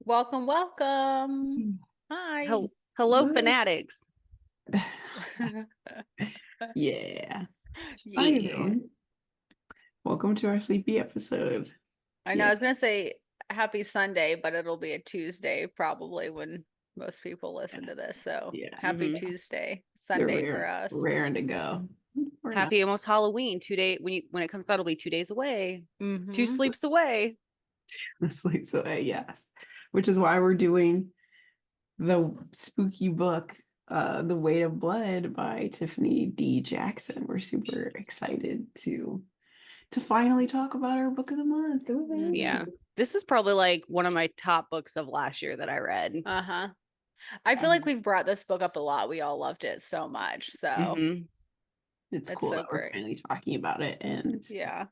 Welcome, welcome. Hi. Hello, Fanatics. Yeah. Hi, Yeah. everyone. Welcome to our sleepy episode. I know I Yeah. was gonna say happy Sunday, but it'll be a Tuesday probably when most people listen to this. So Yeah. happy hmm Tuesday, They're Sunday for us. raring to go. We're not. Happy almost Halloween. 2 day when it comes out, it'll be 2 days away. Two Mm-hmm. sleeps away. Sleep so yes. Which is why we're doing the spooky book, The Weight of Blood by Tiffany D. Jackson. We're super excited to finally talk about our book of the month. Mm-hmm. Yeah. This is probably like one of my top books of last year that I read. Uh-huh. I feel like we've brought this book up a lot. We all loved it so much. So hmm It's it's cool so that we're great. finally talking about it, Yeah.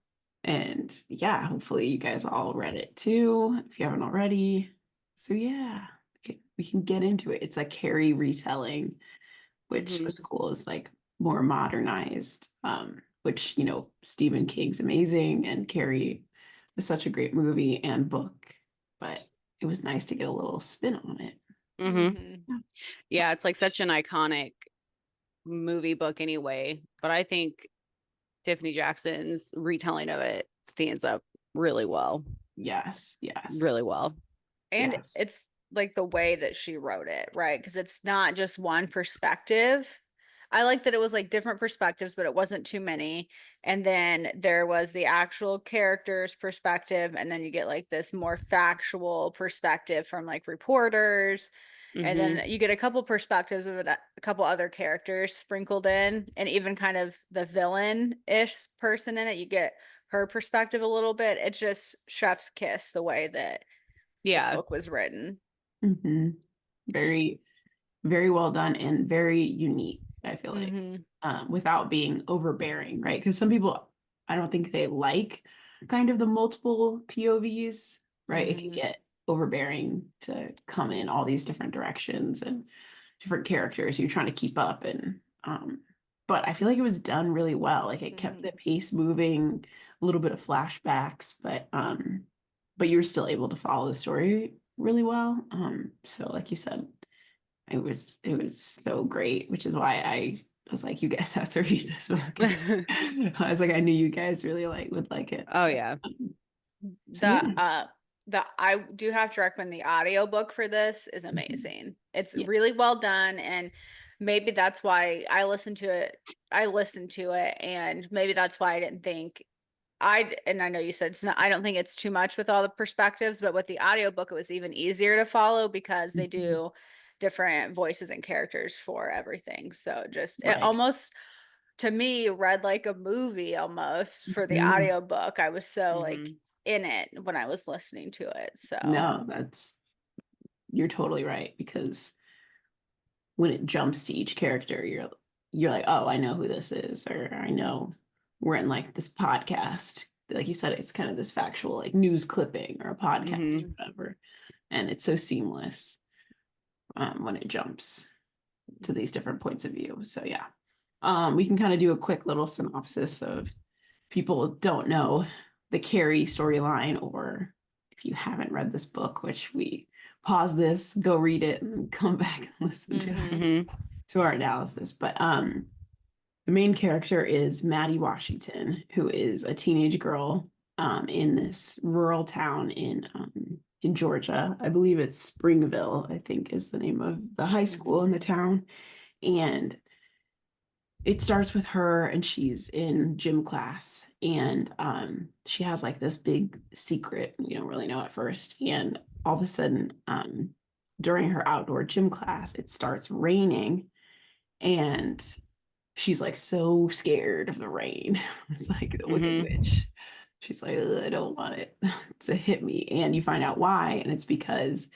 and yeah, hopefully you guys all read it too if you haven't already. So yeah, we can get into it. It's a Carrie retelling, which hmm was cool. It's like more modernized, which Stephen King's amazing, and Carrie was such a great movie and book, but it was nice to get a little spin on it. hmm Mm-hmm. Yeah, it's like such an iconic movie book anyway. But I think Tiffany Jackson's retelling of it stands up really well. Yes, yes, Really well. And yes. it's like the way that she wrote it, right? Because it's not just one perspective. I like that it was like different perspectives, but it wasn't too many. And then there was the actual character's perspective, and then you get like this more factual perspective from like reporters. And hmm then you get a couple perspectives of a couple other characters sprinkled in, and even kind of the villain-ish person in it. You get her perspective a little bit. It's just chef's kiss the way that this Yeah. book was written. hmm Very, very well done and very unique, I feel like, Hmm. without being overbearing, right? Because some people, I don't think they like kind of the multiple POVs, right? It can Hmm. get overbearing to come in all these different directions and different characters. You're trying to keep up, and but I feel like it was done really well. Like it kept Hmm. the pace moving, a little bit of flashbacks, but you were still able to follow the story really well. So like you said, it was so great, which is why I was like, you guys have to read this book. I was like, I knew you guys really would like it. Oh So yeah. so The yeah, I do have to recommend the audiobook for this is Mhm. amazing. It's Yeah. really well done, and maybe that's why I listened to it. I listened to it, and maybe that's why I didn't think and I know you said it's not, I don't think it's too much with all the perspectives, but with the audiobook it was even easier to follow because they Mhm. do different voices and characters for everything. So just it Right. almost to me read like a movie almost for the Mhm. audiobook. I was so like hmm in it when I was listening to it. So, No, you're totally right, because when it jumps to each character, you're like, oh, I know who this is, or I know we're in like this podcast. Like you said, it's kind of this factual like news clipping or a podcast or hmm mhm. whatever. And it's so seamless when it jumps to these different points of view. So yeah. We can kind of do a quick little synopsis of people don't know the Carrie storyline, or if you haven't read this book, which we pause this, go read it, and come back and listen Mhm. hmm to our analysis. But the main character is Maddie Washington, who is a teenage girl in this rural town in Georgia. I believe it's Springville, I think is the name of the high school in Mhm. the town. And it starts with her, and she's in gym class, and she has like this big secret we don't really know at first. And all of a sudden, during her outdoor gym class, it starts raining, and she's like so scared of the rain. It's like the Wicked hmm Witch. She's like, "Ugh, I don't want it to hit me." And you find out why. And it's because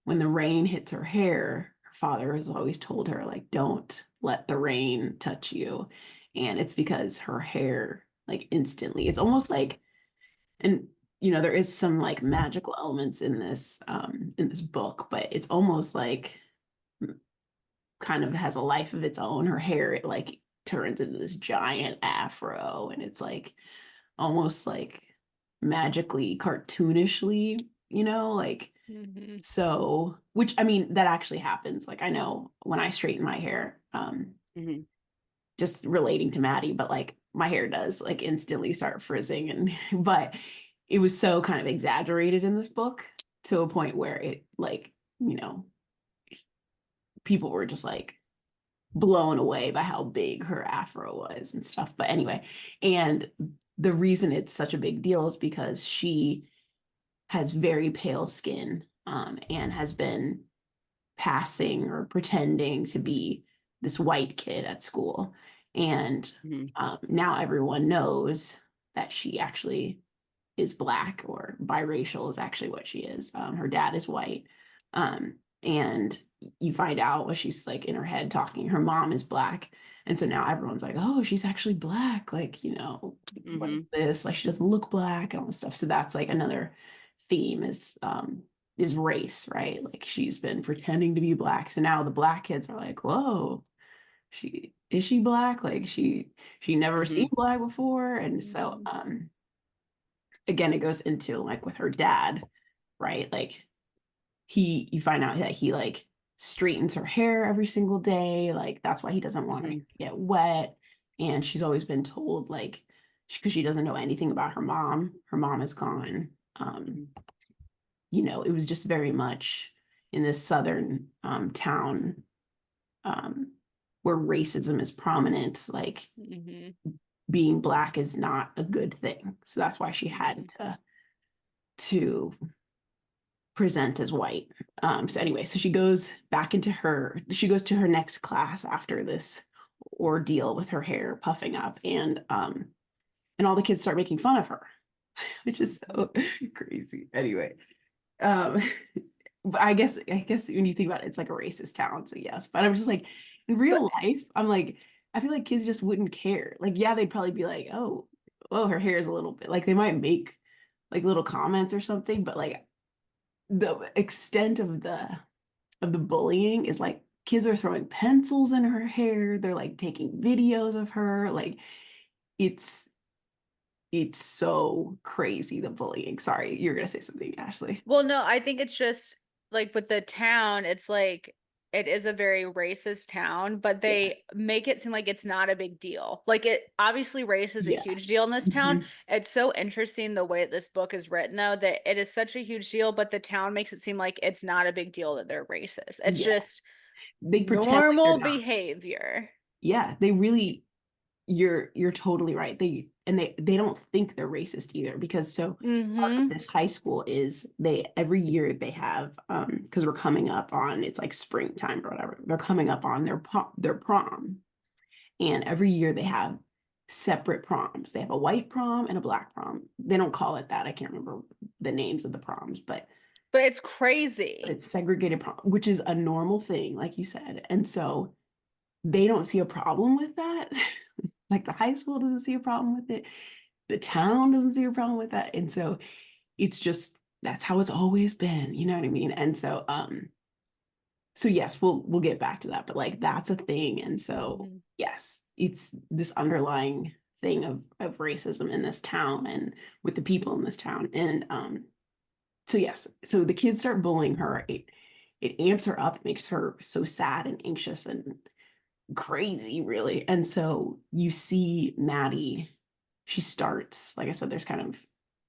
when the rain hits her hair, her father has always told her, like, don't let the rain touch you. And it's because her hair, like, instantly, it's almost like, and there is some like magical elements in this book, but it's almost like kind of has a life of its own. Her hair, it like turns into this giant afro, and it's like almost like magically cartoonishly, like Mhm. So, which I mean, that actually happens. Like I know when I straighten my hair, Mhm. just relating to Maddie, but like my hair does like instantly start frizzing and but it was so kind of exaggerated in this book to a point where it like, you know, people were just like blown away by how big her afro was and stuff. But anyway, and the reason it's such a big deal is because she has very pale skin and has been passing or pretending to be this white kid at school. And Mhm. now everyone knows that she actually is black or biracial is actually what she is. Her dad is white. And you find out what she's like in her head talking, her mom is black. And so now everyone's like, oh, she's actually black. Like, you know, what is Mhm. this? Like she doesn't look black and all this stuff. So that's like another theme is race, right? Like she's been pretending to be black. So now the black kids are like, whoa, she black? Like she never seen Mhm. black before. And so Mhm. again, it goes into like with her dad, right? Like you find out that he like straightens her hair every single day. Like that's why he doesn't want her to Mhm. get wet. And she's always been told like because she doesn't know anything about her mom. Her mom is gone. Mhm. You know, it was just very much in this southern town um, where racism is prominent. Like Mhm. being black is not a good thing. So that's why she had Mhm. to present as white. So anyway, so she goes to her next class after this ordeal with her hair puffing up and all the kids start making fun of her, which is so crazy. Anyway, um but I guess when you think about it, it's like a racist town, so yes. But I'm just like in But real life, I'm like I feel like kids just wouldn't care. Like yeah, they'd probably be like, oh, her hair is a little bit like they might make like little comments or something, but like the extent of the bullying is like kids are throwing pencils in her hair, they're like taking videos of her, like it's it's so crazy the bullying. Sorry, you're gonna say something, Ashley. well, no, I think it's just like with the town, it's like it is a very racist town, but Yeah, they make it seem like it's not a big deal. Like it obviously race is a yeah. huge deal in this town. Mhm. It's so interesting the way this book is written though that it is such a huge deal, but the town makes it seem like it's not a big deal that they're racist. It's Yeah, just they pretend like they're normal not. behavior. Yeah, they really you're totally right. They don't think they're racist either because so part of Mm-hmm. this high school is they every year they have because we're coming up on it's like springtime or whatever. They're coming up on their prom. And every year they have separate proms. They have a white prom and a black prom. They don't call it that. I can't remember the names of the proms, But it's but crazy. it's segregated prom, which is a normal thing, like you said. And so they don't see a problem with that. Like the high school doesn't see a problem with it. The town doesn't see a problem with that. And so it's just that's how it's always been. You know what I mean? And so yes, we'll get back to that, but like that's a thing. And so Mhm. yes, it's this underlying thing of racism in this town and with the people in this town. And so yes, so the kids start bullying her. It amps her up, makes her so sad and anxious and crazy, really. And so you see Maddie, she starts, like I said, there's kind of,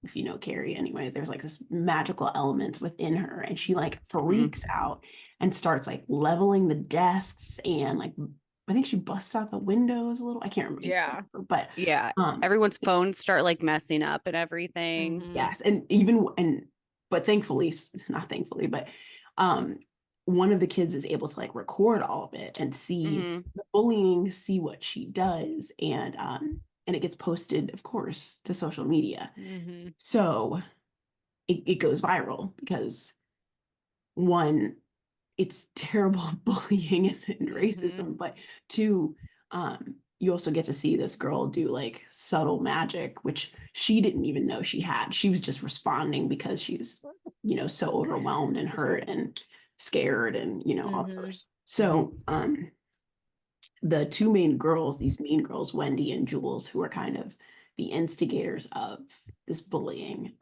if you know Carrie anyway, there's like this magical element within her, and she like Mhm. freaks out and starts like leveling the desks and like I think she busts out the windows a little. I can't remember, Yeah. but Yeah. um Everyone's phones start like messing up and everything. Mm-hmm. yes, and even and but thankfully, not thankfully, but um one of the kids is able to like record all of it and see Mhm. the bullying, see what she does, and it gets posted, of course, to social media. Mm-hmm. So it goes viral because one, it's terrible bullying and Mm-hmm. racism, but two, you also get to see this girl do like subtle magic, which she didn't even know she had. She was just responding because she's, you know, so overwhelmed and Excuse me. hurt and scared and, you know, all this other Mm-hmm. stuff. Mhm. So the two main girls, these mean girls, Wendy and Jules, who are kind of the instigators of this bullying,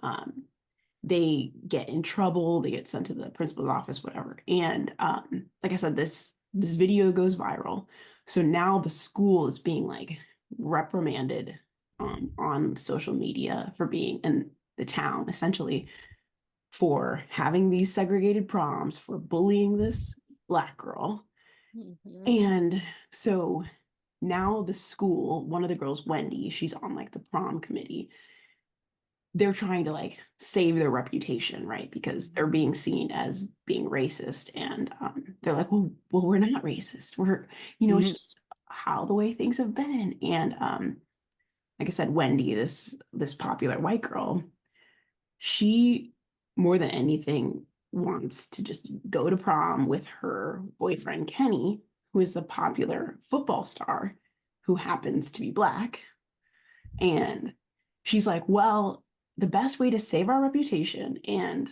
they get in trouble, they get sent to the principal's office, whatever. And like I said, this video goes viral. So now the school is being like reprimanded on social media for being in the town, essentially, for having these segregated proms, for bullying this Black girl. Mhm. And so now the school, one of the girls, Wendy, she's on like the prom committee. They're trying to like save their reputation, right? Because they're being seen as being racist. And they're like, well, we're not racist. We're, it's just how the way things have been. And like I said, Wendy, this popular white girl, she more than anything wants to just go to prom with her boyfriend Kenny, who is the popular football star who happens to be Black. And she's like, well, the best way to save our reputation and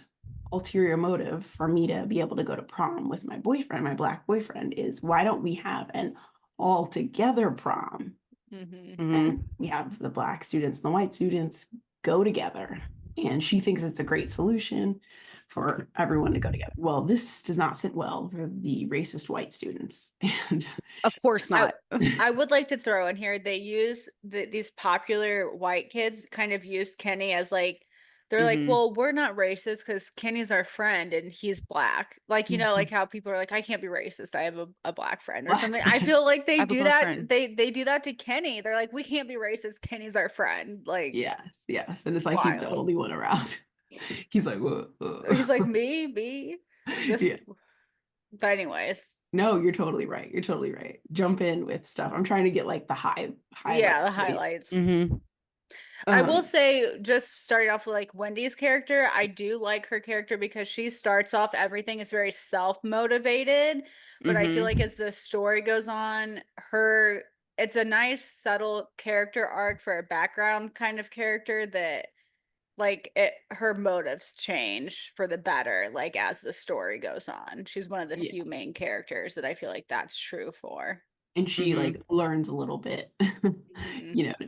ulterior motive for me to be able to go to prom with my boyfriend, my Black boyfriend, is why don't we have an all together prom? And we have the Black students and the white students go together. And she thinks it's a great solution for everyone to go together. Well, this does not sit well for the racist white students. And Of course not. I would like to throw in here, they use these popular white kids kind of use Kenny as like, they're like, well, we're not racist because Kenny's our friend and he's Black. Like, like how people are like, I can't be racist. I have a Black friend or Black something. I friend. feel like I they have a do Black that. friend. They do that to Kenny. They're like, we can't be racist. Kenny's our friend. Like, Yes. And it's like he's the wild. only one around. He's like, whoa. He's like, me, this. Yeah. But anyways, No, you're totally right. You're totally right. Jump in with stuff. I'm trying to get like the highlight. yeah, the for you. highlights. I will Um, say, just starting off with like Wendy's character, I do like her character because she starts off, everything is very self-motivated, but I feel like as the story goes on, it's a nice subtle character arc for a background kind of character that like her motives change for the better, like as the story goes on. She's one of the yeah. few main characters that I feel like that's true for. And she like learns a little bit,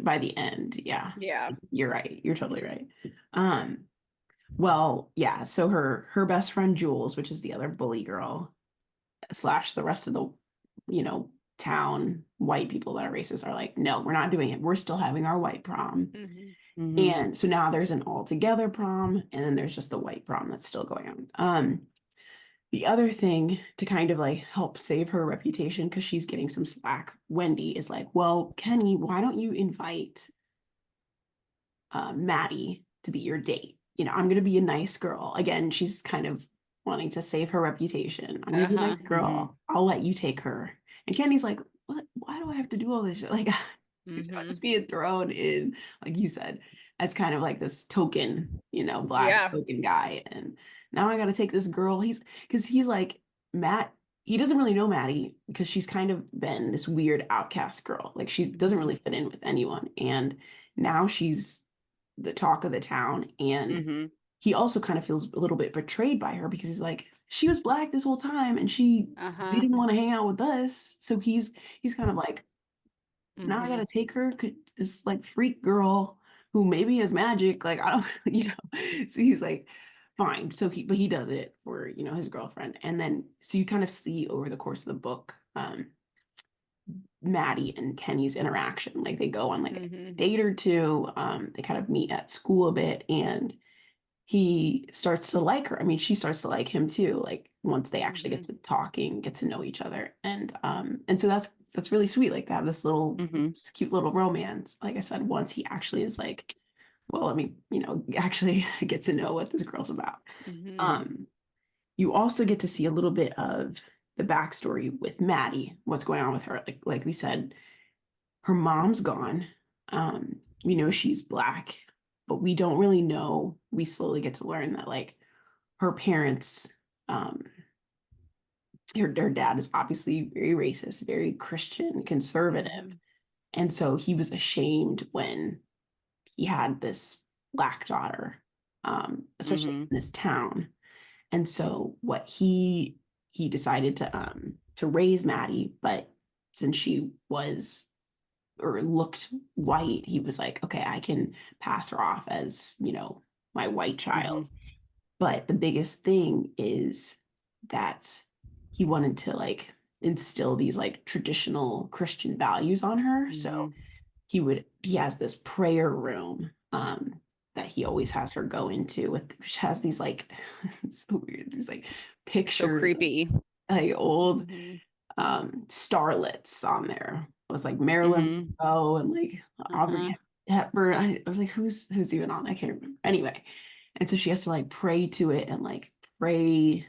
by the end. Yeah. Yeah. You're right. You're totally right. Well, yeah. So her best friend Jules, which is the other bully girl, / the rest of the, town white people that are racist are like, no, we're not doing it. We're still having our white prom. And so now there's an all together prom, and then there's just the white prom that's still going on. The other thing to kind of like help save her reputation, because she's getting some slack, Wendy is like, well, Kenny, why don't you invite Maddie to be your date? I'm going to be a nice girl. Again, she's kind of wanting to save her reputation. I'm going to be a nice girl. I'll let you take her. And Kenny's like, what? Why do I have to do all this shit? Like, I'm just being thrown in, like you said, as kind of like this token, Black token guy. And now I got to take this girl. Because he's like, Matt, he doesn't really know Maddie because she's kind of been this weird outcast girl. Like she doesn't really fit in with anyone. And now she's the talk of the town. And he also kind of feels a little bit betrayed by her because he's like, she was Black this whole time and she didn't want to hang out with us. So he's kind of like, now I gotta take her, this like freak girl who maybe has magic. Like I don't, So he's like, fine. But he does it for his girlfriend, and then so you kind of see over the course of the book, Maddie and Kenny's interaction. Like they go on like a date or two. They kind of meet at school a bit, and he starts to like her. I mean, she starts to like him too. Like once they actually get to talking, get to know each other, and so that's really sweet. Like they have this little this cute little romance. Like I said, once he actually is like, well, let me actually get to know what this girl's about. You also get to see a little bit of the backstory with Maddie, what's going on with her. Like we said, her mom's gone. We know she's Black, but we don't really know. We slowly get to learn that like her parents, her dad is obviously very racist, very Christian, conservative. And so he was ashamed when he had this Black daughter, especially in this town. And so what he decided to raise Maddie, but since she was or looked white, he was like, okay, I can pass her off as, my white child. But the biggest thing is that he wanted to like instill these like traditional Christian values on her. So he has this prayer room that he always has her go into with, which has these like it's so weird, these like So pictures of creepy. like old Mhm. starlets on there. It was like Marilyn Mhm. Monroe and like Uh-huh. Audrey Hepburn. I was like, who's even on? I can't remember. Anyway, and so she has to like pray to it and like pray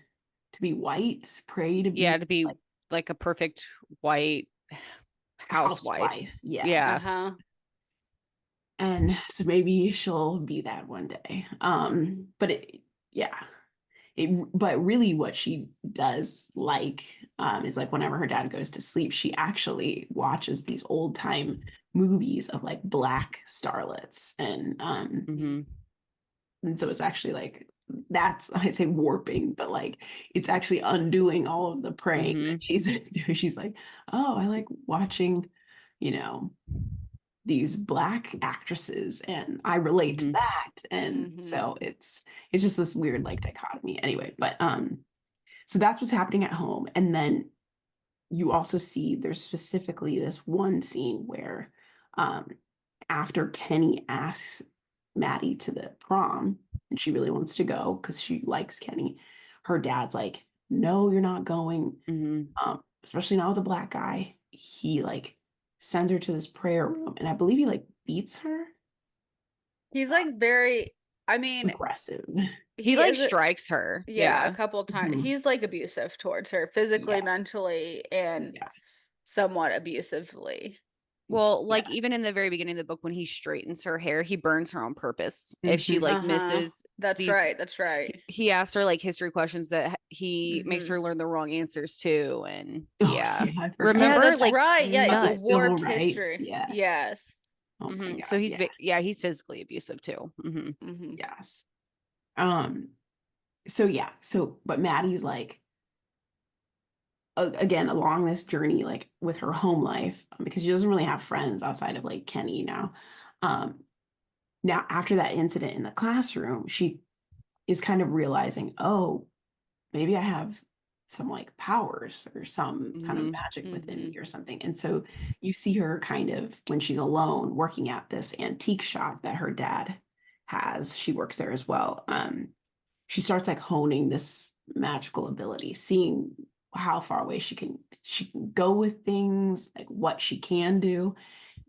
to be white, pray to Yeah, be to be like like a perfect white housewife. housewife. Yes. Yeah. Uh-huh. And so maybe she'll be that one day. But yeah. But really what she does like is like whenever her dad goes to sleep, she actually watches these old time movies of like black starlets Mhm. and so it's actually like that's I say warping, but like it's actually undoing all of the praying that Mhm. she's doing. She's like, oh, I like watching, you know, these black actresses and I relate to Mhm. that. And Mhm. so it's just this weird like dichotomy anyway. But so that's what's happening at home. And then you also see there's specifically this one scene where um after Kenny asks Maddie to the prom and she really wants to go because she likes Kenny, her dad's like, no, you're not going. Mhm. Especially not with a black guy. He like sends her to this prayer room and I believe he like beats her. He's like very, I mean, Aggressive. He he like is a, strikes her. yeah, a Yeah. couple times. Mhm. He's like abusive towards her, physically, Yes. mentally, and Yes. somewhat abusively. Well, Yeah. like even in the very beginning of the book when he straightens her hair, he burns her on purpose. If she Mhm. like Uh-huh. misses That's these right. That's right. he asks her like history questions that he makes Mm-hmm. her learn the wrong answers to and Oh yeah. yeah, I forgot Yeah, about Remember that's that. like right. Yeah, Of the the nuts. civil warped rights. history. Yeah. Yes. Oh my So God. Yeah. yeah, he's physically abusive too. Mm-hmm. Yes. Um, so yeah, so but Maddie's like again along this journey like with her home life because she doesn't really have friends outside of like Kenny now. Um, now after that incident in the classroom, she is kind of realizing, oh, maybe I have some like powers or some kind of Mhm. magic within Mm-hmm. me or something. And so you see her kind of when she's alone working at this antique shop that her dad has. She works there as well. She starts like honing this magical ability, seeing how far away she can go with things, like what she can do.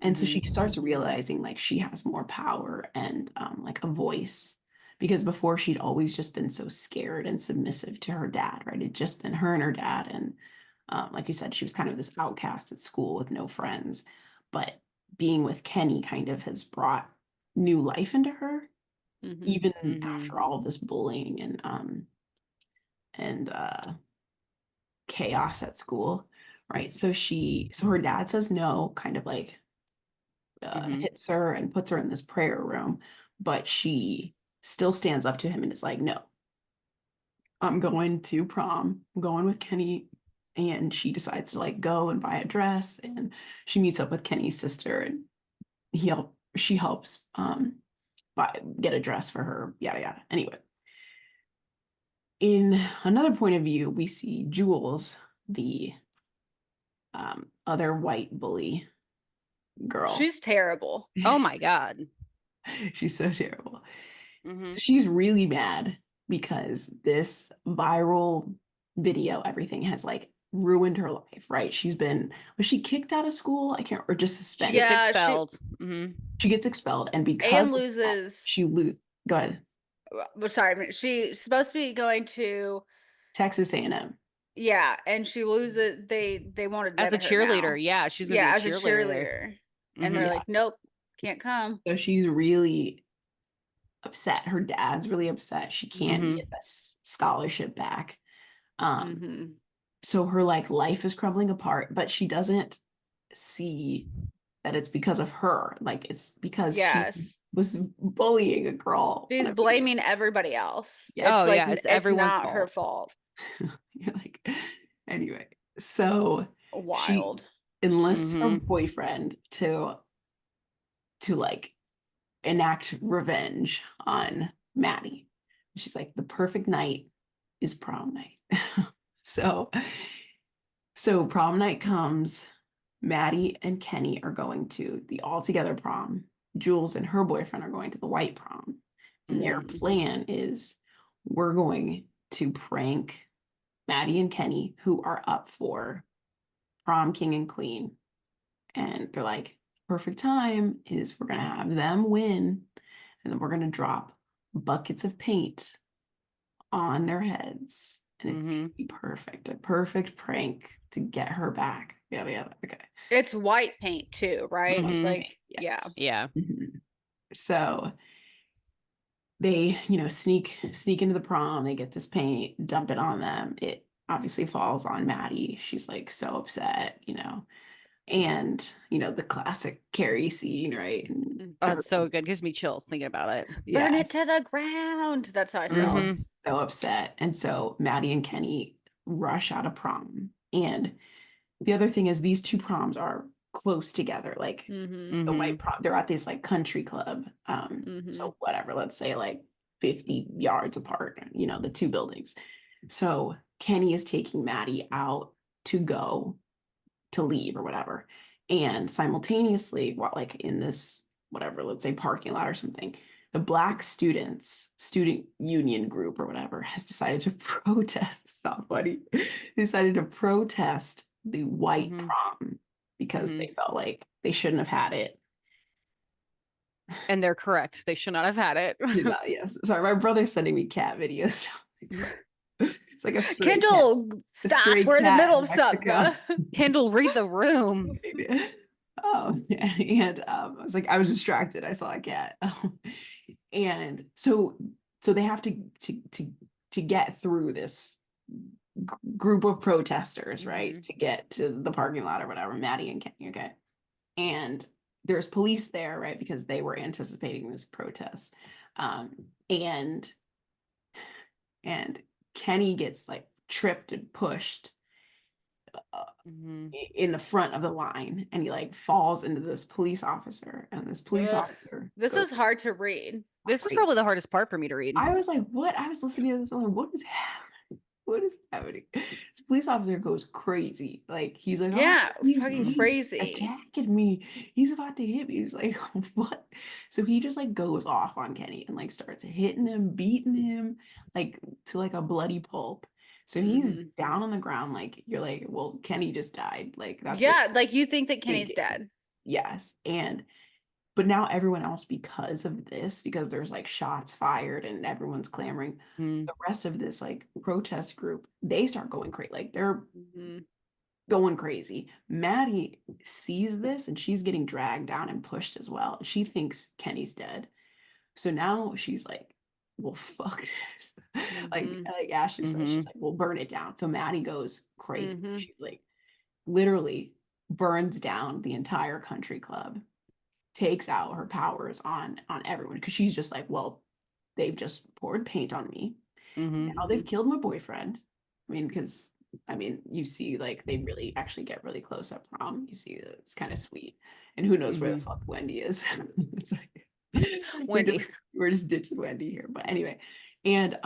And so she Mhm. starts realizing like she has more power and like a voice because before she'd always just been so scared and submissive to her dad, right? It'd just been her and her dad. And like you said, she was kind of this outcast at school with no friends. But being with Kenny kind of has brought new life into her, Mm-hmm. even Mhm. after all of this bullying and chaos at school, right? So her dad says no, kind of like Mhm. hits her and puts her in this prayer room, but she still stands up to him and is like, no, I'm going to prom. I'm going with Kenny. And she decides to like go and buy a dress and she meets up with Kenny's sister and she helps get a dress for her, yada yada. Anyway, in another point of view, we see Jules, the other white bully girl. She's terrible. Oh my god. She's so terrible. Mhm. She's really mad because this viral video, everything has like ruined her life, right? Was she kicked out of school? I can't, or just She gets suspended? Yeah, she expelled. Mhm. She gets expelled. And because and of that, loses. she lose. Go ahead. Well, sorry, she's supposed to be going to, Texas A&M. yeah, and she loses. They won't As admit a her cheerleader, now. yeah, she's gonna be Yeah, a as a cheerleader there. cheerleader, and they're Mhm. like, Yes. nope, can't come. So she's really upset. Her dad's really upset. She can't Mhm. get this scholarship back. Um, Mm-hmm. so her like life is crumbling apart, but she doesn't see that it's because of her. Like it's because she Yes, was bullying a girl. she's Whatever. You know. blaming everybody else. Yeah. It's Oh like yeah, it's it's everyone's not her fault. fault. You're like, anyway. So she Wild. enlists her Mhm. boyfriend to like enact revenge on Maddie. She's like, the perfect night is prom night. So prom night comes. Maddie and Kenny are going to the all together prom. Jules and her boyfriend are going to the white prom. And their plan is, we're going to prank Maddie and Kenny, who are up for prom king and queen. And they're like, perfect time is we're going to have them win. And then we're going to drop buckets of paint on their heads. And it's going to be perfect. A perfect prank to get her back. Yada, yada. Okay. It's white paint too, right? Like, Yes. Yeah. So they, sneak into the prom. They get this paint, dump it on them. It obviously falls on Maddie. She's like so upset, and the classic Carrie scene, right? And Oh, it's so good. Gives me chills thinking about it. burn it to the ground. That's how I felt. So upset. And so Maddie and Kenny rush out of prom. And the other thing is, these two proms are close together. Like the white prom, they're at this like country club. So whatever, let's say like 50 yards apart, the two buildings. So Kenny is taking Maddie out to leave or whatever. And simultaneously, like in this, whatever, let's say parking lot or something, the Black student union group or whatever has decided to protest. It's not funny. Decided to protest the white prom because they felt like they shouldn't have had it. And they're correct. They should not have had it. Yes. Sorry, my brother's sending me cat videos. It's like a Kendall, stop. We're in the middle of something. Kendall, read the room. And I was like, I was distracted. I saw a cat. And so they have to get through this group of protesters, right? To get to the parking lot or whatever, Maddie and Kenny, okay? And there's police there, right? Because they were anticipating this protest. And Kenny gets like tripped and pushed in the front of the line, and he like falls into this police officer, and this police officer. This was hard to read. This was probably the hardest part for me to read. I was like, what? I was listening to this. I'm like, what is happening? What is happening? This police officer goes crazy. Like, he's like, yeah, he's fucking crazy. Attacking me. He's about to hit me. He's like, what? So he just like goes off on Kenny and like starts hitting him, beating him, like to like a bloody pulp. So he's down on the ground. Like, you're like, well, Kenny just died. Like, that's like you think that Kenny's dead. Yes. But now everyone else, because of this, because there's like shots fired and everyone's clamoring, the rest of this like protest group, they start going crazy. Like they're going crazy. Maddie sees this and she's getting dragged down and pushed as well. She thinks Kenny's dead. So now she's like, well, fuck this. like Ashley says, she's like, we'll burn it down. So Maddie goes crazy. She's like, literally burns down the entire country club, takes out her powers on everyone, because she's just like, well, they've just poured paint on me. Now they've killed my boyfriend. Because you see like they really actually get really close at prom. You see it's kind of sweet, and who knows where the fuck Wendy is. It's like we're just ditching Wendy here, but anyway. And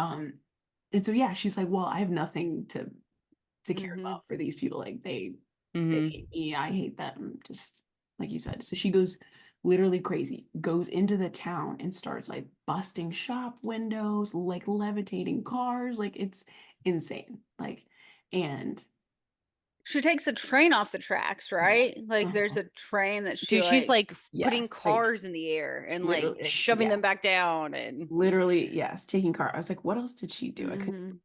so yeah, she's like, well, I have nothing to care about for these people. Like they hate me, I hate them, just like you said. So she goes literally crazy, goes into the town and starts like busting shop windows, like levitating cars. Like it's insane. Like, and she takes the train off the tracks, right? Like there's a train that she's like putting yes, cars in the air and like shoving them back down, and literally, yes, taking car. I was like, what else did she do? I couldn't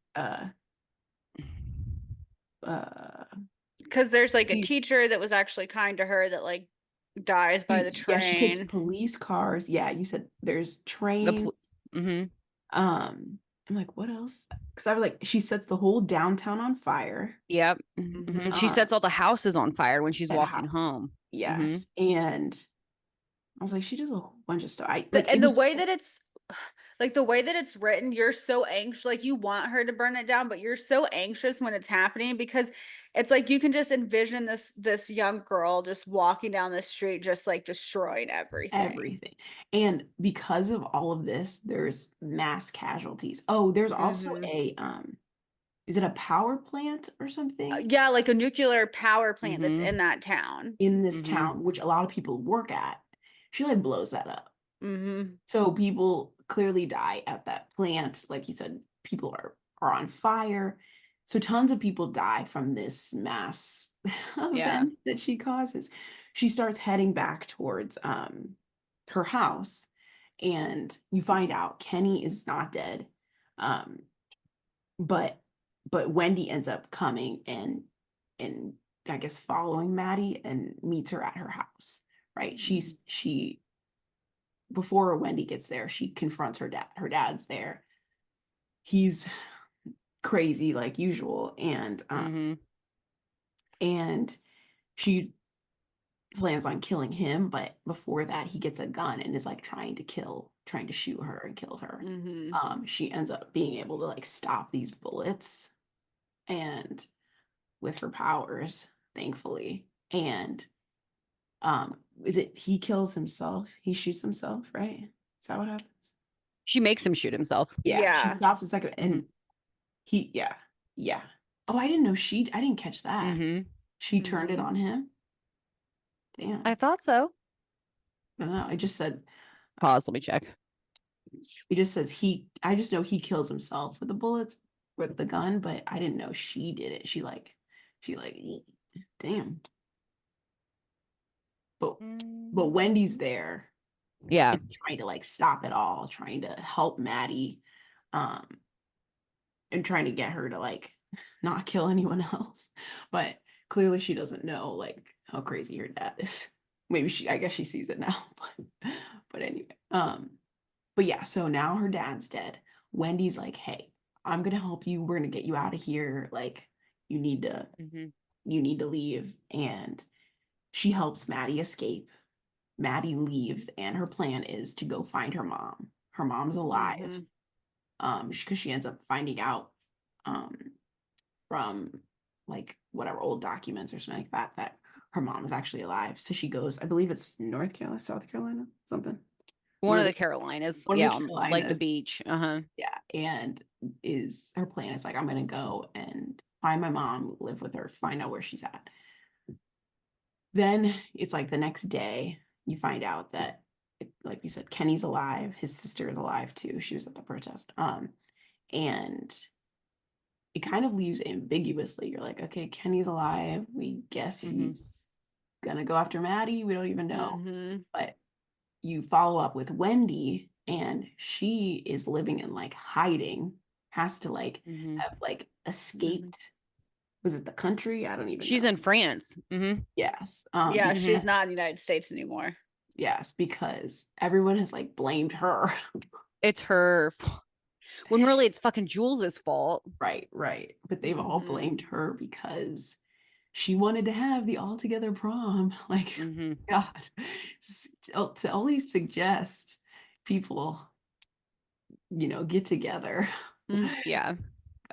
because there's like a teacher that was actually kind to her that like dies by the train. Yeah, she takes police cars. Yeah, you said there's trains. I'm like, what else? Because I was like, she sets the whole downtown on fire. Yep. She sets all the houses on fire when she's walking home. Yes. And I was like, she does a whole bunch of stuff. The way that it's like the way that it's written, you're so anxious, like you want her to burn it down, but you're so anxious when it's happening because it's like you can just envision this young girl just walking down the street, just like destroying everything. Everything. And because of all of this, there's mass casualties. Oh, there's also Hmm. a is it a power plant or something Yeah, like a nuclear power plant that's Mm-hmm. in that town. in this Mm-hmm. town, which a lot of people work at? She like blows that up. Hmm. So people clearly die at that plant. Like you said, people are on fire. So tons of people die from this mass Yeah. event that she causes. She starts heading back towards her house, and you find out Kenny is not dead. Um, but Wendy ends up coming and I guess following Maddie and meets her at her house. Right? She before Wendy gets there, she confronts her dad. Her dad's there. He's crazy like usual, Mm-hmm. and she plans on killing him. But before that, he gets a gun and is like trying to shoot her and kill her. Hmm. She ends up being able to like stop these bullets, and with her powers, thankfully. And is it he kills himself? He shoots himself, right? Is that what happens? She makes him shoot himself. Yeah, she Yeah. stops a second Mm-hmm. and yeah, yeah. Oh, I didn't catch that. Mm-hmm. She turned it Hmm. on him. I Damn. thought so. I don't know. I just said, Pause. Let me check. it just says I just know he kills himself with the bullets, with the gun, but I didn't know she did it. She like, damn. But, Mm. Wendy's there Yeah. and trying to like stop it all, trying to help Maddie, um, and trying to get her to like not kill anyone else. But clearly she doesn't know like how crazy her dad is. Maybe I guess she sees it now. But anyway. But yeah, so now her dad's dead. Wendy's like, hey, I'm gonna help you. We're gonna get you out of here. Like, you need to Mm-hmm. you need to leave. And she helps Maddie escape. Maddie leaves, and her plan is to go find her mom. Her mom's alive. Hmm. Because she ends up finding out um from like whatever old documents or something like that her mom is actually alive. So she goes, I believe it's North Carolina, South Carolina, something. One One of of the the Carolinas. one of Yeah, the on like the Carolinas. beach. Uh-huh. Yeah. And is her plan is like, I'm gonna go and find my mom, live with her, find out where she's at. Then it's like the next day, you find out that, like you said, Kenny's alive, his sister is alive too. She was at the protest. And it kind of leaves ambiguously. You're like, okay, Kenny's alive. We guess Mm-hmm. he's gonna go after Maddie. We don't even know. Hmm. But you follow up with Wendy, and she is living in like hiding, has to like Mm-hmm. have like Hmm. escaped. Was it the country? I don't even She's know. in France. Mm-hmm. Yes. Yeah, Mm-hmm. she's not in the United States anymore. Yes, because everyone has like blamed her. It's her. When really it's fucking Jules's fault. Right, right. But they've all Hmm. blamed her because she wanted to have the all together prom. Like, Mm-hmm. God, to only suggest people, get together. Yeah.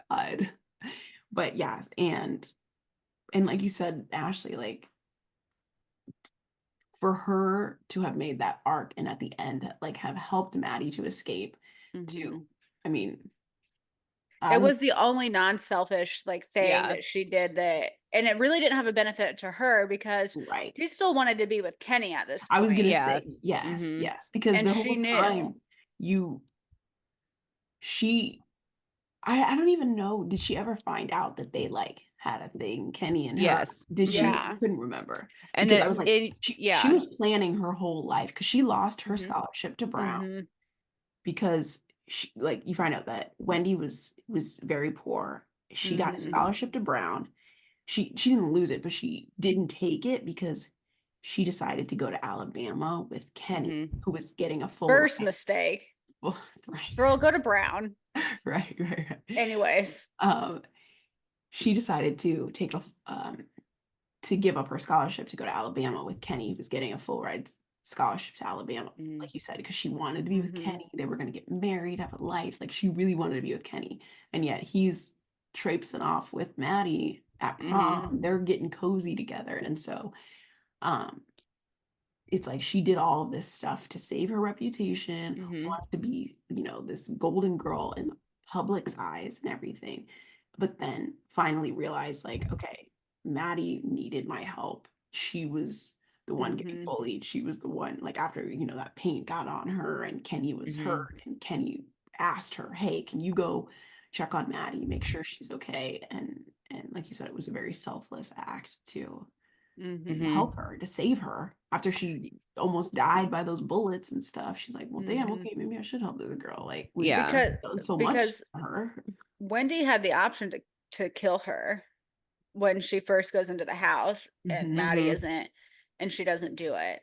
God. But yes, and like you said, Ashley, like for her to have made that arc and at the end, like have helped Maddie to escape Mm-hmm. to, I mean, It I'm was the only non-selfish like thing Yeah. that she did that, and it really didn't have a benefit to her because right. she still wanted to be with Kenny at this I was gonna point, Yeah. say yes, Mm-hmm. yes, because and the she whole knew. time you she I don't even know, did she ever find out that they like had a thing, Kenny and her? Yes. Did Mm-hmm. she? I Yeah. couldn't remember And because I that was like, it she yeah. was planning her whole life because she lost her Mm-hmm. scholarship to Brown Hmm. because she, like you find out that Wendy was very poor. She got a Hmm. scholarship to Brown. She didn't lose it, but she didn't take it because she decided to go to Alabama with Kenny, Mm-hmm. who was getting a full First ride. mistake. Well, right, Girl, go to Brown. right. Anyways. Um, she decided to to give up her scholarship to go to Alabama with Kenny, who was getting a full ride scholarship to Alabama, like you said, because she wanted to be with Kenny. They were going to get married, have a life. Like she really wanted to be with Kenny. And yet he's traipsing off with Maddie at prom. They're getting cozy together. And so it's like she did all of this stuff to save her reputation, wanted to be, this golden girl in the public's eyes and everything. But then finally realized, like, okay, Maddie needed my help. She was the one getting bullied. She was the one, like, after, that paint got on her and Kenny was hurt, and Kenny asked her, hey, can you go check on Maddie, make sure she's okay? And like you said, it was a very selfless act to help her, to save her after she almost died by those bullets and stuff. She's like, well, damn, okay, maybe I should help this girl. Like, we've done so much for her. Wendy had the option to kill her when she first goes into the house, and Maddie isn't, and she doesn't do it.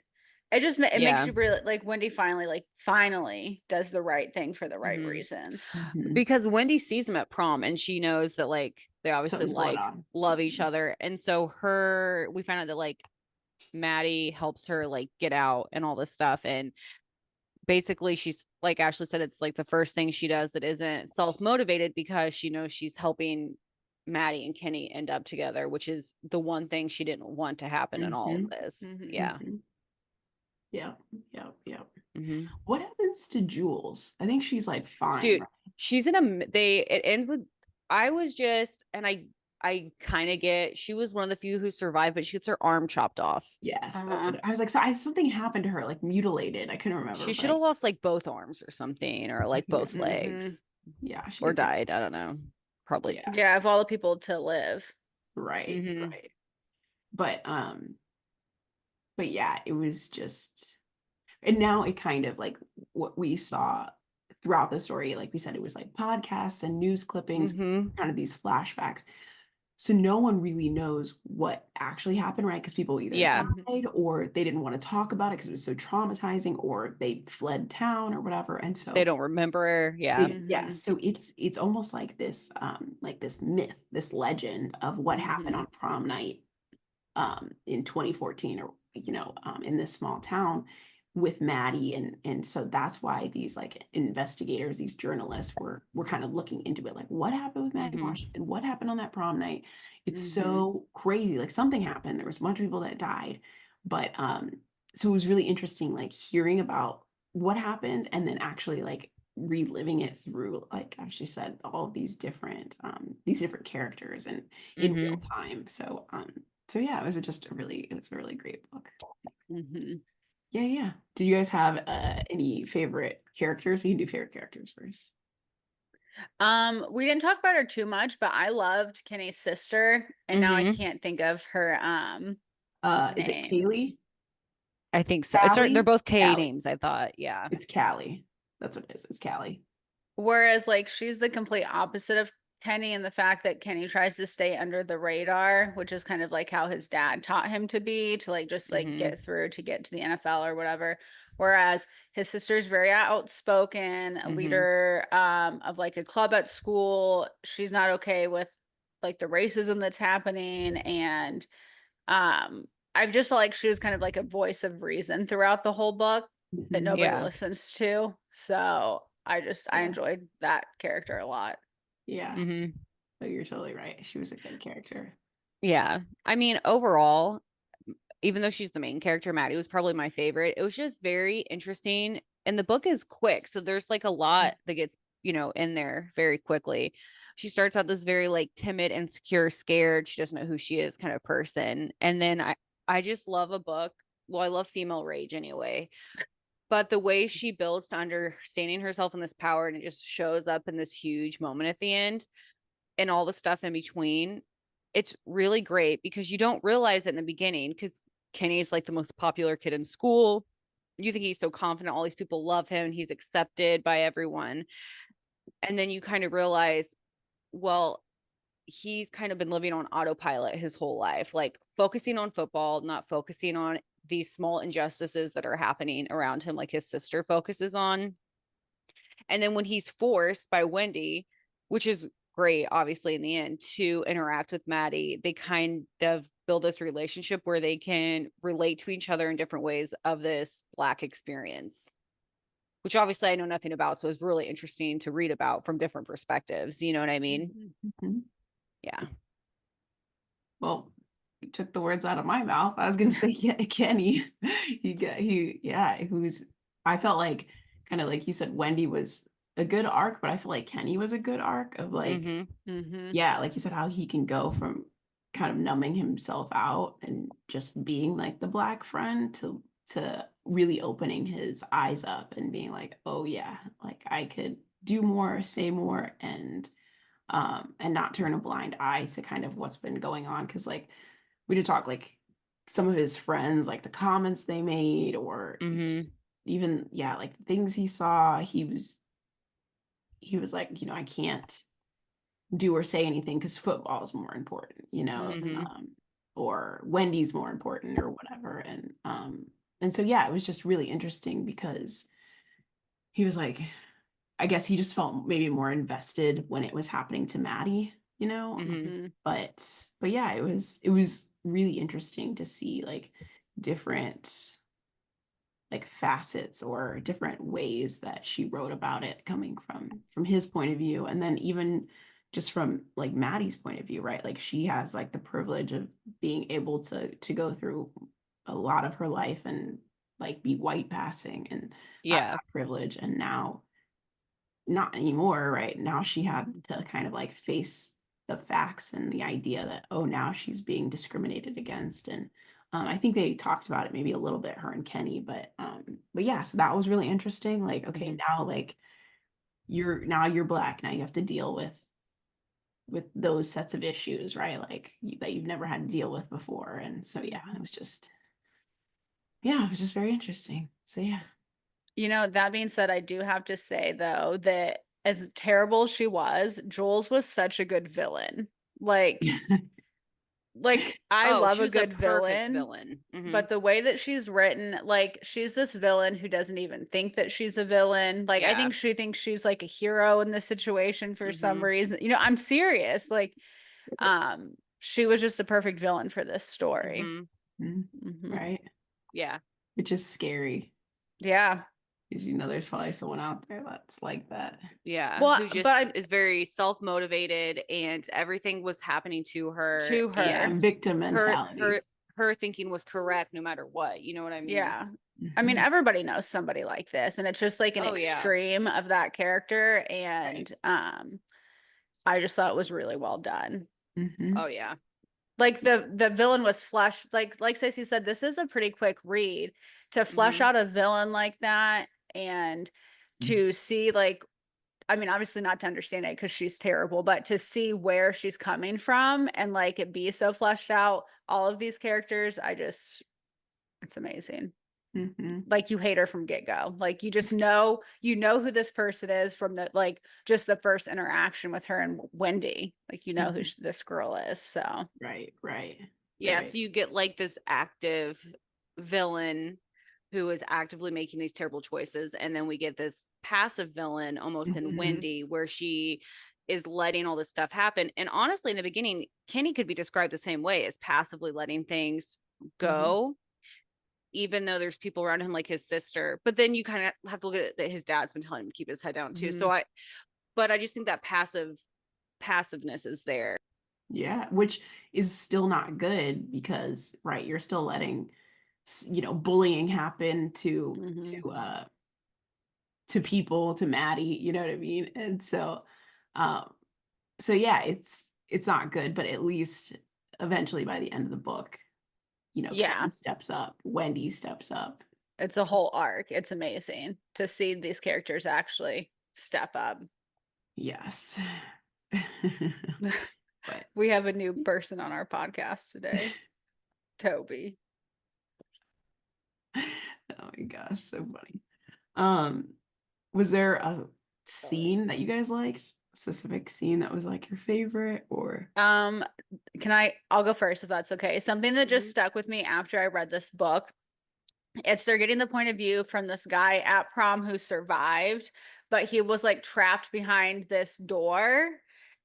It just makes you really like Wendy finally does the right thing for the right reasons. Because Wendy sees him at prom and she knows that like they obviously like love each other. And so we found out that like Maddie helps her like get out and all this stuff. And basically she's like Ashley said, it's like the first thing she does that isn't self-motivated, because she knows she's helping Maddie and Kenny end up together, which is the one thing she didn't want to happen in all of this. Yeah. Yeah. What happens to Jules? I think she's like fine. Dude, right? she's it ends with, I kind of get, she was one of the few who survived, but she gets her arm chopped off. Yes, that's what I was like. So something happened to her, like mutilated. I couldn't remember. She should have lost like both arms or something, or like both legs. Yeah, or died. I don't know. Probably. Yeah, of all the people to live. Right. But yeah, it was just, and now it kind of like what we saw throughout the story, like we said, it was like podcasts and news clippings, kind of these flashbacks. So no one really knows what actually happened, right? Because people either died, or they didn't want to talk about it because it was so traumatizing, or they fled town or whatever. And so they don't remember. Yeah. So it's almost like this myth, this legend of what happened on prom night in 2014, or in this small town with Maddie. And so that's why these like investigators, these journalists were kind of looking into it, like what happened with Maddie Washington, what happened on that prom night. It's so crazy, like something happened, there was a bunch of people that died, but so it was really interesting, like hearing about what happened and then actually like reliving it through, like Ashley said, all of these different characters and in real time. So yeah, it was a really great book. Yeah. Do you guys have any favorite characters? We can do favorite characters first. We didn't talk about her too much, but I loved Kenny's sister, and now I can't think of her is it Kaylee? I think so. They're both K names, I thought. Yeah. It's Callie. That's what it is. It's Callie. Whereas like she's the complete opposite of Kenny, and the fact that Kenny tries to stay under the radar, which is kind of like how his dad taught him to be, to like just like get through to get to the NFL or whatever. Whereas his sister's very outspoken, a leader of like a club at school. She's not okay with like the racism that's happening. And I've just felt like she was kind of like a voice of reason throughout the whole book that nobody listens to. So I enjoyed that character a lot. Yeah. Oh, you're totally right. She was a good character. Yeah. I mean, overall, even though she's the main character, Maddie was probably my favorite. It was just very interesting. And the book is quick. So there's like a lot that gets, in there very quickly. She starts out this very like timid, insecure, scared, she doesn't know who she is kind of person. And then I just love a book. Well, I love female rage anyway. But the way she builds to understanding herself in this power, and it just shows up in this huge moment at the end and all the stuff in between, it's really great because you don't realize it in the beginning, because Kenny's like the most popular kid in school. You think he's so confident, all these people love him, and he's accepted by everyone. And then you kind of realize, well, he's kind of been living on autopilot his whole life, like focusing on football, not focusing on these small injustices that are happening around him, like his sister focuses on. And then when he's forced by Wendy, which is great, obviously, in the end, to interact with Maddie. They kind of build this relationship where they can relate to each other in different ways of this Black experience, which obviously I know nothing about. So it's really interesting to read about from different perspectives. You know what I mean? Mm-hmm. Yeah. Well, you took the words out of my mouth. I was gonna say, yeah, Kenny. Who's I felt like kind of like you said, Wendy was a good arc, but I feel like Kenny was a good arc of like, Mm-hmm. yeah, like you said, how he can go from kind of numbing himself out and just being like the Black friend to really opening his eyes up and being like, oh yeah, like I could do more, say more, and not turn a blind eye to kind of what's been going on. Cause like we did talk like some of his friends, like the comments they made, or Mm-hmm. even, yeah, like things he saw, he was like, I can't do or say anything because football is more important, Mm-hmm. or Wendy's more important or whatever. And so yeah, it was just really interesting because he was like, I guess he just felt maybe more invested when it was happening to Maddie, Mm-hmm. Mm-hmm. but yeah, it was really interesting to see like different like facets or different ways that she wrote about it coming from his point of view, and then even just from like Maddie's point of view, right? Like she has like the privilege of being able to go through a lot of her life and like be white passing and have Yeah. that privilege, and now not anymore, right? Now she had to kind of like face the facts and the idea that, oh, now she's being discriminated against. And I think they talked about it maybe a little bit, her and Kenny, but yeah, so that was really interesting. Like, okay, Mm-hmm. now like you're Black. Now you have to deal with those sets of issues, right? Like that you've never had to deal with before. And so yeah, it was just very interesting. So yeah. That being said, I do have to say though that as terrible as she was, Jules was such a good villain. Like I Oh, love she a was a good perfect villain, villain. Mm-hmm. but the way that she's written, like she's this villain who doesn't even think that she's a villain. Like I Yeah. think she thinks she's like a hero in this situation for some Mm-hmm. reason. I'm serious. Like she was just a perfect villain for this story. Mm-hmm. Mhm. Hmm. Right. Yeah. Which is scary. Yeah. Because there's probably someone out there that's like that. Yeah. Well, Who but just is very self-motivated and everything was happening to her to Yeah, her, and victim her mentality. her her thinking was correct no matter what. You know what I mean? yeah. I mean, Mhm. everybody knows somebody like this, and it's just like an Oh yeah. extreme of that character. Right. And I just thought it was really well done. Mhm. Oh yeah. Like the villain was fleshed, like Stacey said, this is a pretty quick read to flesh Mm-hmm. out a villain like that and to see like I mean, obviously not to understand it because she's terrible, but to see where she's coming from and like it be so fleshed out, all of these characters, it's amazing. Mhm. Like you hate her from get-go. Like you just know who this person is from the like just the first interaction with her and Wendy. Like who Mhm. this girl is. So Right, right, Yeah, right. so you get like this active villain who is actively making these terrible choices. And then we get this passive villain almost in Mhm. Wendy, where she is letting all this stuff happen. And honestly, in the beginning, Kenny could be described the same way, as passively letting things Mhm. go, even though there's people around him like his sister. But then you kind of have to look at it that his dad's been telling him to keep his head down too. mhm. But I just think that passiveness is there. Yeah, which is still not good because, right, you're still letting, bullying happen Mhm. to people, to Maddie, you know what I mean? And um, so yeah, it's not good, but at least eventually by the end of the book, Yeah, Kenny steps up, Wendy steps up. it's a whole arc. It's amazing to see these characters actually step up. Yes. But We have a new person on our podcast today, Toby. oh my gosh, so funny. Um, was there a scene that you guys liked? A specific scene that was like your favorite or Um, I'll go first if that's okay. Something that just Mhm. stuck with me after I read this book. It's they're getting the point of view from this guy at prom who survived, but he was like trapped behind this door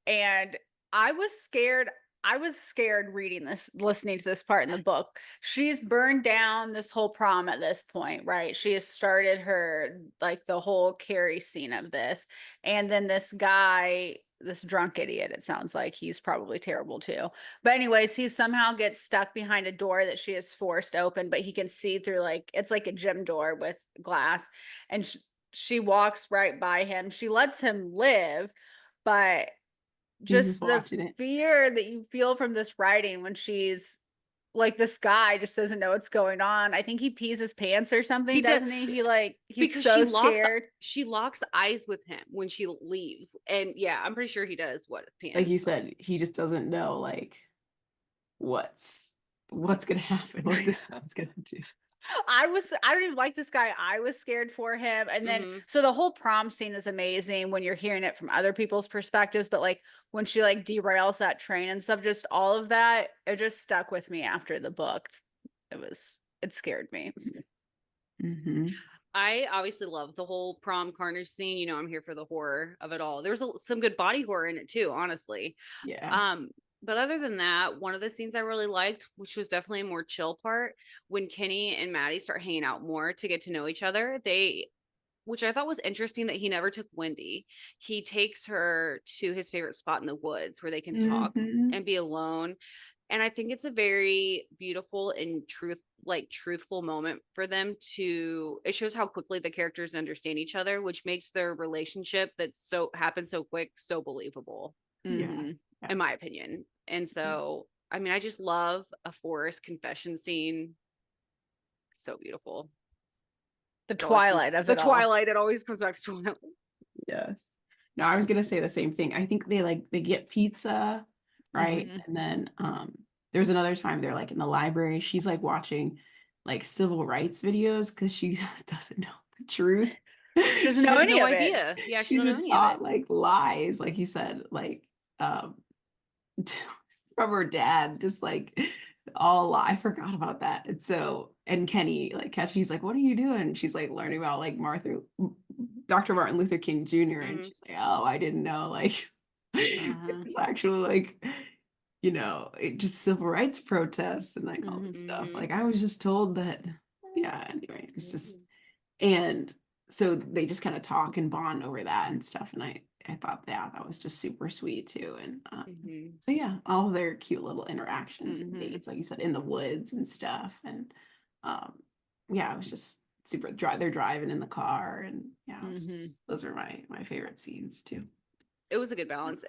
and I was scared. I was scared reading this, listening to this part in the book. She's burned down this whole prom at this point, right? She has started her, like, the whole Carrie scene of this. And then this guy, this drunk idiot, it sounds like he's probably terrible too. But anyways, he somehow gets stuck behind a door that she has forced open, but he can see through, like, it's like a gym door with glass. And she walks right by him. She lets him live, but He's just just the watching it. fear that you feel from this writing when she's like, this guy just doesn't know what's going on. I think he pees his pants or something, He does, doesn't he? He like, he's because so scared. she locks eyes with him when she leaves. And yeah, I'm pretty sure he does what Like pants. you said, he just doesn't know like what's gonna happen, what this guy's gonna do. I don't even like this guy. I was scared for him. And then, so the whole prom scene is amazing when you're hearing it from other people's perspectives. But like when she like derails that train and stuff, just all of that, it just stuck with me after the book. It scared me. Mm-hmm. I obviously love the whole prom carnage scene. You know, I'm here for the horror of it all. There was some good body horror in it too, honestly. Yeah. But other than that, one of the scenes I really liked, which was definitely a more chill part, when Kenny and Maddie start hanging out more to get to know each other, which I thought was interesting that he never took Wendy. He takes her to his favorite spot in the woods where they can talk Mm-hmm. and be alone. And I think it's a very beautiful and truthful moment for them to, it shows how quickly the characters understand each other, which makes their relationship that happens so quick so believable. Yeah. In my opinion. And so, I mean, I just love a forest confession scene. So beautiful. The twilight of it all. Twilight, it always comes back to Twilight. Yes. No, I was gonna say the same thing. I think they get pizza, right? Mhm. And then there's another time they're like in the library. She's like watching like civil rights videos because she doesn't know the truth. She doesn't know any no of it. idea. Yeah, she She's doesn't know been any of taught it. like lies, like you said, like from her dad, just like all I forgot about that. And so, and Kenny, like she's like, what are you doing? She's like learning about like Dr. Martin Luther King Jr. And she's like, oh, I didn't know, like there's actually like, you know, just civil rights protests and like all this stuff. Like I was just told that, yeah, anyway, it's just, and so they just kind of talk and bond over that and stuff. And I thought that was just super sweet too. And so yeah, all their cute little interactions and dates, like you said, in the woods and stuff. And yeah, it was just super they're driving in the car, and yeah, those are my favorite scenes too. It was a good balance.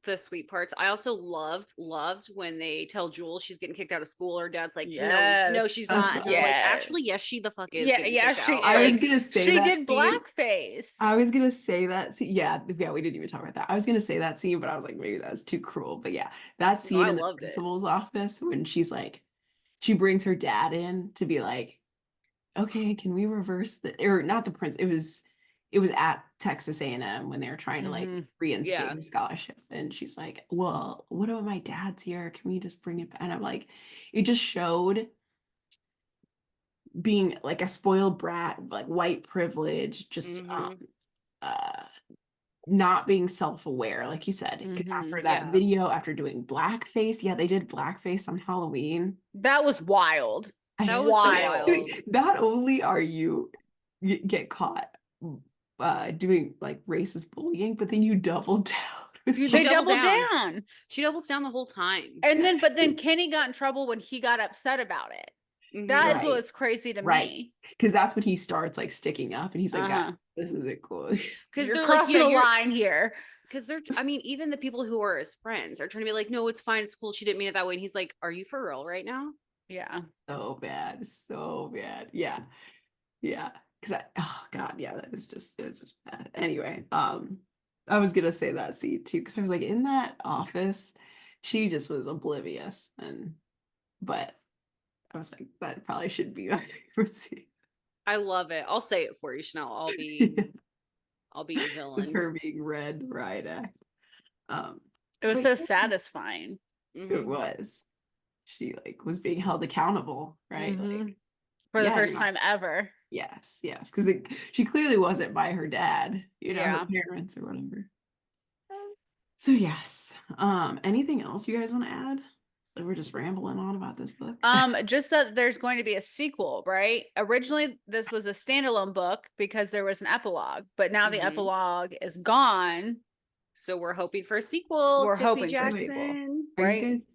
The sweet parts. I also loved when they tell Jules she's getting kicked out of school. Her dad's like, no, she's not. And I'm like, actually, yes, she the fuck is getting kicked out. I was gonna say she that did scene. blackface. I was gonna say that scene. Yeah, we didn't even talk about that. I was gonna say that scene, but I was like, maybe that's too cruel. But yeah, that scene in the principal's office when she's like, she brings her dad in to be like, okay, can we reverse the, or not the prince? It was at Texas A&M when they were trying to like reinstate her scholarship. And she's like, well, what about my dad's here? Can we just bring it back? And I'm like, it just showed being like a spoiled brat, like white privilege, just not being self-aware, like you said. After that video, after doing blackface, they did blackface on Halloween. That was wild. That was wild. Not only are you get caught doing like racist bullying, but then you double down. They double down. She doubles down the whole time. And but then Kenny got in trouble when he got upset about it. That is what was crazy to me. Because that's when he starts like sticking up, and he's like, guys, this isn't cool. Because you're crossing a line here. Because I mean, even the people who are his friends are trying to be like, no, it's fine, it's cool. She didn't mean it that way. And he's like, are you for real right now? Yeah. So bad. Yeah. Because oh god, yeah, it was just bad. Anyway, I was gonna say that scene too, because I was like, in that office, she just was oblivious, but I was like, that probably should be my favorite scene. I love it. I'll say it for you, Chanel. I'll be your villain. Just her being Red Riot Act. It was so satisfying. It was. She like was being held accountable, right? Like for the first time ever. Yes, because she clearly wasn't by her dad, her parents or whatever. So yes. Anything else you guys want to add? Like, we're just rambling on about this book. Just that there's going to be a sequel, right? Originally, this was a standalone book because there was an epilogue, but now the Mhm. epilogue is gone. So we're hoping for a sequel, We're Tiffany hoping for a sequel, Jackson. Are you right? guys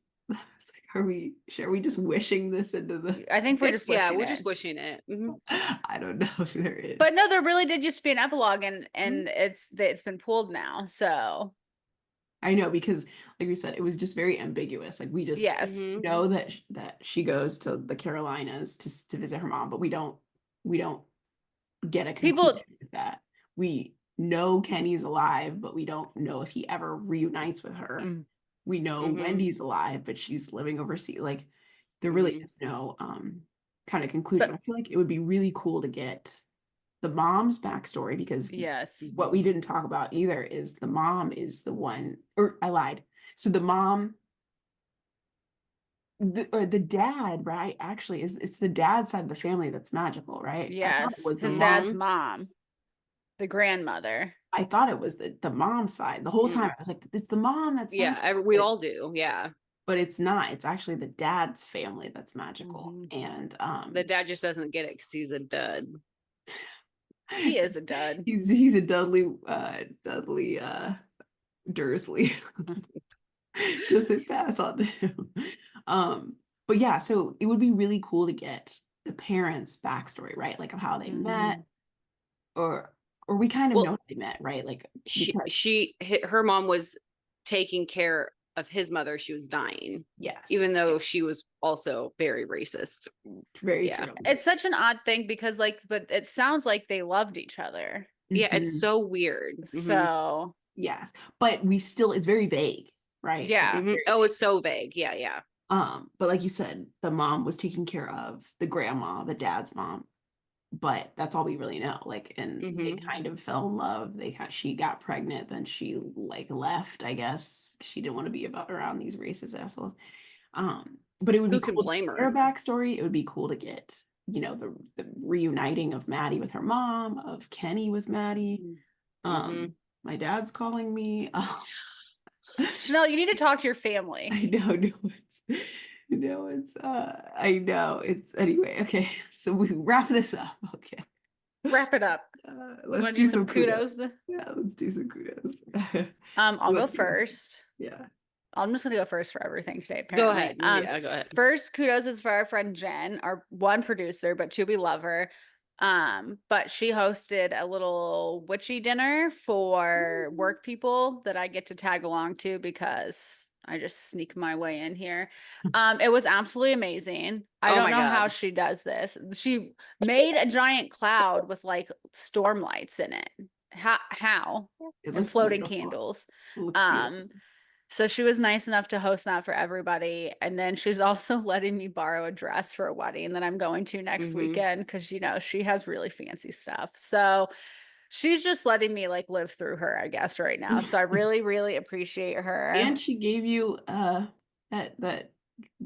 are we just wishing this into the I think we're just Yeah, wishing we're it. just wishing it. Mhm. I don't know if there is. But no, there really did used to be an epilogue, and it's been pulled now. So I know, because like we said, it was just very ambiguous. Like, we just yes, Mhm. know that she goes to the Carolinas to visit her mom, but we don't get a people. conclusion with that. We know Kenny's alive, but we don't know if he ever reunites with her. Mm, We know Mhm. Wendy's alive, but she's living overseas. Like, there really Mhm. is no kind of conclusion. But I feel like it would be really cool to get the mom's backstory, because yes, what we didn't talk about either is the mom is the one, or I lied. So the mom, the dad, right? Actually, it's the dad side of the family that's magical, right? I thought it yes, was the his mom. dad's mom, the grandmother. I thought it was the mom side the whole Mm. time. I was like, it's the mom that's Yeah, magical, we all do. Yeah. but it's not. It's actually the dad's family that's magical, Mhm. and The dad just doesn't get it because he's a dud. He is a dud. he's a Dudley Dursley. Doesn't pass on to him. But yeah, so it would be really cool to get the parents' backstory, right? Like, of how they met, Mhm. or we kind of know Well, how they met, right? Like, because her mom was taking care of his mother. She was dying, even yes, though she was also very racist. very Yeah. true. It's such an odd thing because, like, but it sounds like they loved each other. Yeah, it's Mhm. so weird. Mhm. So Yes, but it's very vague, right? Like, yeah, it's Mhm. very Oh, vague. it's so vague. Yeah, yeah. But like you said, the mom was taking care of the grandma, the dad's mom, but that's all we really know. Like, and they Mhm. kind of fell in love. She got pregnant, then she like left, I guess. She didn't want to be about around these racist assholes. But it would be Who can cool to blame get their her? backstory. It would be cool to get, the reuniting of Maddie with her mom, of Kenny with Maddie. Mhm. My dad's calling me. Chanel, you need to talk to your family. I know, I know it's anyway. Okay, so we wrap this up. Okay, Wrap it up. You let's want to do do some some kudos. kudos? Yeah, let's do some kudos. I'll go What's yours? first. Yeah. I'm just gonna go first for everything today, Go apparently. ahead. Yeah, go ahead. First kudos is for our friend Jen, our one producer, but two, we love her. But she hosted a little witchy dinner for work people that I get to tag along to because I just sneak my way in here. It was absolutely amazing. I Oh don't my know how God. she does this. She made a giant cloud with like storm lights in it. How? It And looks floating beautiful. candles. It looks beautiful. Um, so she was nice enough to host that for everybody. And then she's also letting me borrow a dress for a wedding that I'm going to next Mhm. weekend because, she has really fancy stuff. So she's just letting me like live through her, I guess, right now. So I really, really appreciate her. And she gave you that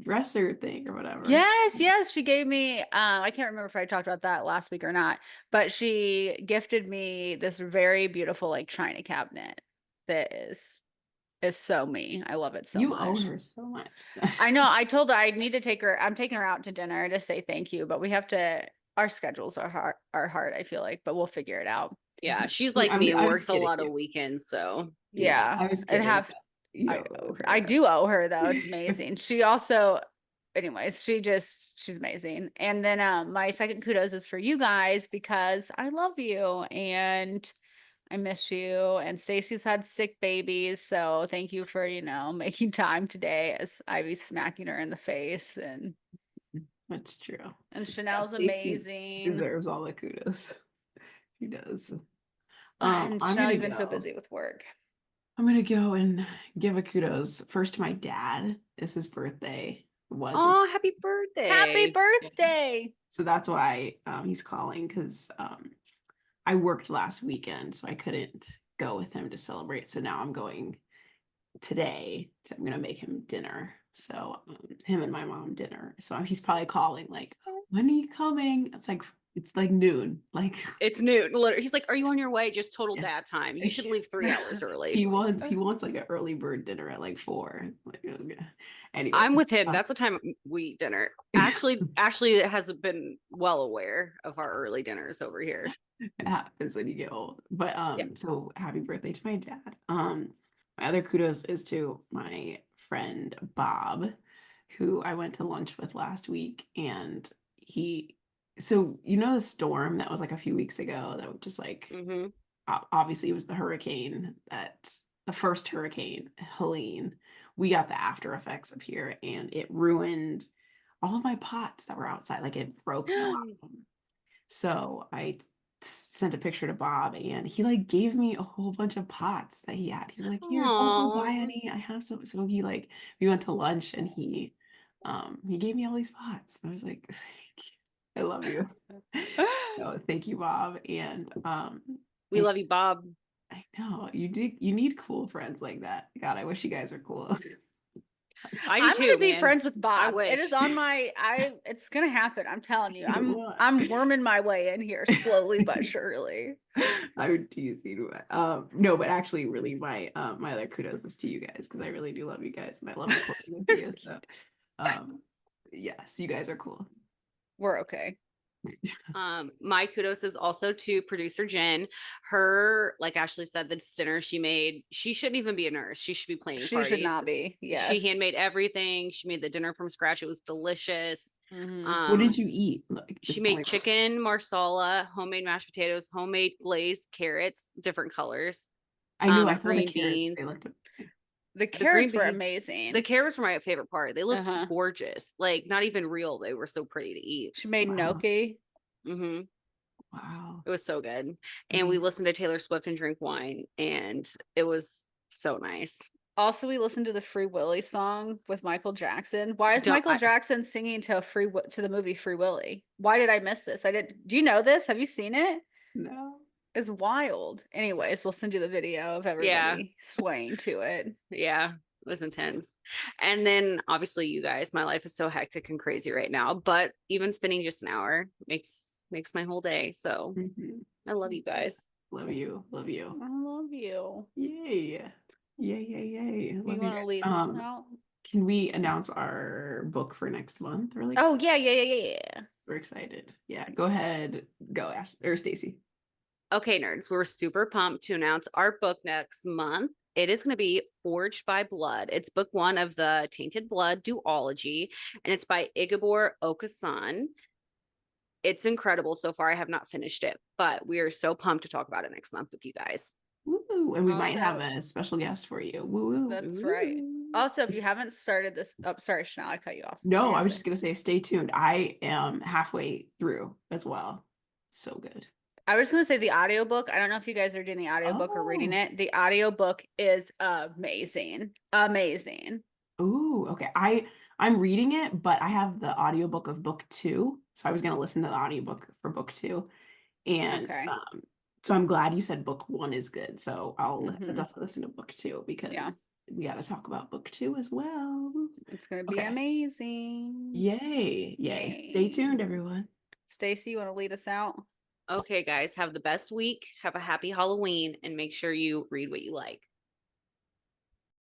dresser thing or whatever. Yes, yes, she gave me I can't remember if I talked about that last week or not, but she gifted me this very beautiful like china cabinet that is so me. I love it so You owe much. her so much. I know. I told her I need to take her. I'm taking her out to dinner to say thank you, but we have to. Our schedules are hard. I feel like, but we'll figure it out. Yeah, she's like me and I was works a kidding lot you. of weekends. So Yeah, Yeah, I was and kidding. have You I owe owe her. I her. do owe her though. It's amazing. She also, anyways, she's amazing. And then my second kudos is for you guys because I love you and I miss you. And Stacy's had sick babies, so thank you for making time today as I be smacking her in the face That's true. and Yeah, Chanel's Stacy amazing. deserves all the kudos. She does. And I'm Chanel, gonna you've been so go. busy with work. I'm gonna go and give a kudos first to my dad. It's his birthday. It was his oh, happy Happy birthday. birthday. So that's why he's calling, because I worked last weekend, so I couldn't go with him to celebrate. So now I'm going today. So I'm gonna make him dinner. So him and my mom dinner. So he's probably calling like, when are you coming? It's like it's like noon. Like It's noon. Literally, he's like, "Are you on your way?" Just total yeah. dad time. You should leave 3 hours early. He wants like an early bird dinner at like 4. Like, okay. Anyway, I'm with him. That's what time we eat dinner. Ashley has been well aware of our early dinners over here. it happens when you get old. But Yeah. so happy birthday to my dad. My other kudos is to my friend Bob, who I went to lunch with last week, and so you know the storm that was like a few weeks ago that was just like Mm-hmm. obviously it was the hurricane that the first hurricane, Helene. We got the after effects up here, and it ruined all of my pots that were outside. Like it broke a lot of them. So I sent a picture to Bob, and he like gave me a whole bunch of pots that he had. He was like, "Here, don't go buy Aww. any. I have some." So he like we went to lunch, and he gave me all these pots. I was like, "Thank you. I love you." So thank you, Bob. We love you, Bob. I know you need cool friends like that. God, I wish you guys were cool. I do I'm too, gonna be man. friends with I Bob. It wish. is on my it's gonna happen. I'm telling you. You I'm worming my way in here slowly but surely. I'm teasing. No, but actually, really, my other kudos is to you guys because I really do love you guys and I love recording with you. So, um, yes, you guys are cool. We're okay. My kudos is also to producer Jen. Her, like Ashley said, the dinner she made, she shouldn't even be a nurse. She should be planning She should parties. not be. Yes. She handmade everything. She made the dinner from scratch. It was delicious. What did you eat? Like, She just made tell me. chicken marsala, homemade mashed potatoes, homemade glazed carrots, different colors, I knew I saw the green carrots. They beans. looked amazing. The The green carrots were beans, amazing. the carrots were my favorite part. They looked Uh-huh. gorgeous, like not even real. They were so pretty to eat. She made Wow. gnocchi. Mm-hmm. Wow. It was so good. And we Amazing. listened to Taylor Swift and drink wine, and it was so nice. Also, we listened to the Free Willy song with Michael Jackson. Why is Don't Michael Jackson singing to to the movie Free Willy? Why did I miss this? I did. Do you know this? Have you seen it? No. It's wild. Anyways, we'll send you the video of Yeah, everybody swaying to it. yeah, it was intense. And then obviously you guys, my life is so hectic and crazy right now, but even spending just an hour makes my whole day. So Mhm. I love you guys. Love you. Love you. I love you. Yay. Yay, yay, yay. You Love you want to guys. lead us out? Can we announce our book for next month? Really? Oh yeah, yeah, yeah, yeah, yeah. We're excited. Yeah, go ahead. Go, Ash or Stacy. Okay, nerds, we're super pumped to announce our book next month. It is going to be Forged by Blood. It's book 1 of the Tainted Blood duology, and it's by Igabor Okasan. It's incredible so far. I have not finished it, but we are so pumped to talk about it next month with you guys. Woo! And we might have Also- a special guest for you. Woo woo. That's right. Also, if you haven't started this, oh, sorry, Chanel, I cut you off. No, What I were you was just saying? gonna say stay tuned. I am halfway through as well. So good. I was going to say the audiobook. I don't know if you guys are doing the audiobook or reading Oh. it. The audiobook is amazing. Amazing. Ooh, okay. I'm reading it, but I have the audiobook of book 2. So I was gonna listen to the audiobook for book 2. And Okay. so I'm glad you said book 1 is good. So I'll Mhm. definitely listen to book 2 because Yeah. we got to talk about book 2 as well. It's going to be Okay. amazing. Yay. Yay. Stay tuned, everyone. Stacy, you want to lead us out? Okay, guys, have the best week. Have a happy Halloween and make sure you read what you like.